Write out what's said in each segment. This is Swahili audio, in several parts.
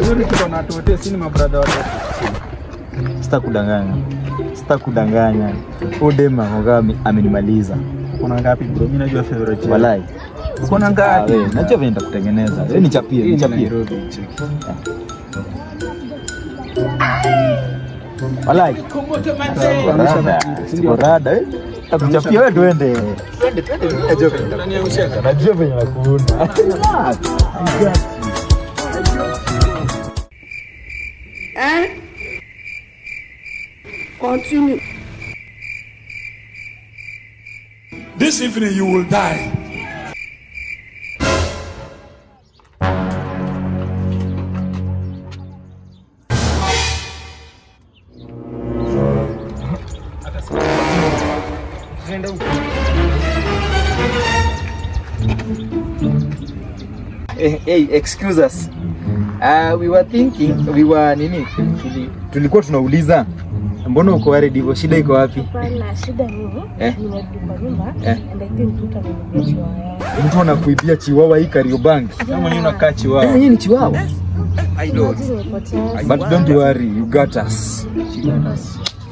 Uzuri tuko na tote sini mabrother wote. Sitakudanganya. Odema Mogami amenimaliza. Kuna ngapi bro? Mimi najua favorite. Walai. Kuna ngapi? Najua vile nitakutengeneza. Wewe nichapie. Walai. Rada. Takuchapia wewe twende. Najua vile nakuona. Continue. This evening you will die. Hey, excuse us. We were thinking, tulikuwa tunauliza mbona uko worried hivyo, shida iko wapi? Hapana, shida ni nimedupa nyumba and I think mtu ananibia chiwawa. Mtu anakuibia chiwawa hii Kariobangi. Kama ni unakaa chiwawa. Yeye ni chiwawa. I know. But don't worry, you got us.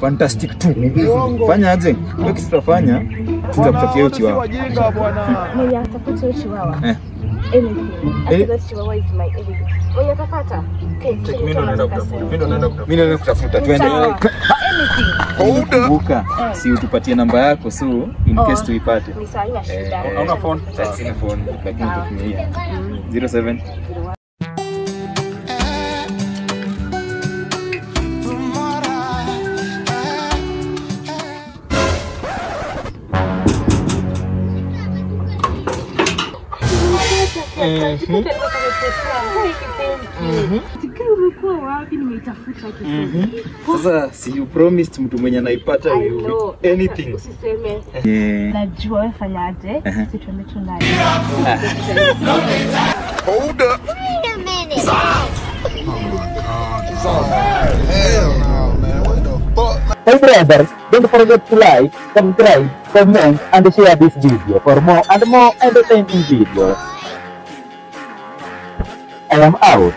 Fantastic too. Fanya aje? Wewe kitu tutafanya, tutakupatia hiyo chiwawa. Wajinga bwana. Mwenye atapata hiyo chiwawa. Anything. That chiwawa is my everything. Mwenye atapata. Mimi ndo naenda kutafuta. Twende. Anything. Kumbuka, si utupatie namba yako so in case tuipate. Ni sawa, ina shida. Hauna phone? Sina phone, lakini tutumia 07 Sasa si you promised mtu mwenye anaipata anything. Usiseme. Najua wewe fanyaje? Sisi tuende tunaye. Hold up. Wait a minute. Oh my God. Hell no, man. What the fuck? Hey brother, don't forget to like, subscribe, comment and share this video for more and more entertaining videos. I am out.